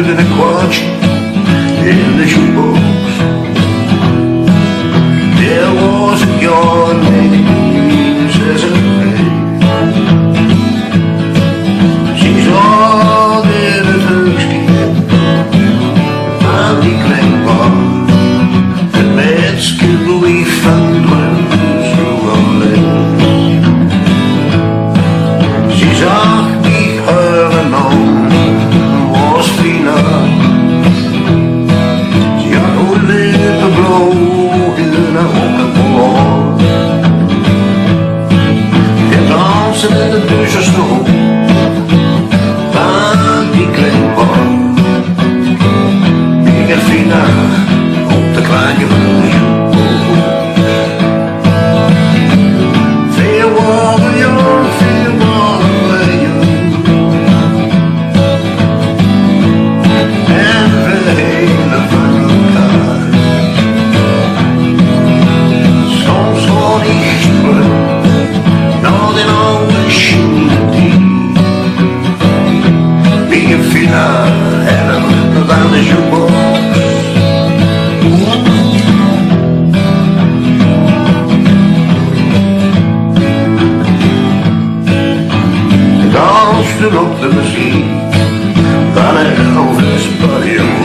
in a quatsch in the jukebox. There was a girl named Cecily. She's all in a turkey and the clang bar. And let's give a wee fun twins through our legs. She's auch wie her alone was fina. She had only to blow in a open wall. They're dancing in the douche of snow and the clang bar. Being fina op de kleine vloer. Op de muziek van Elvis Buddy.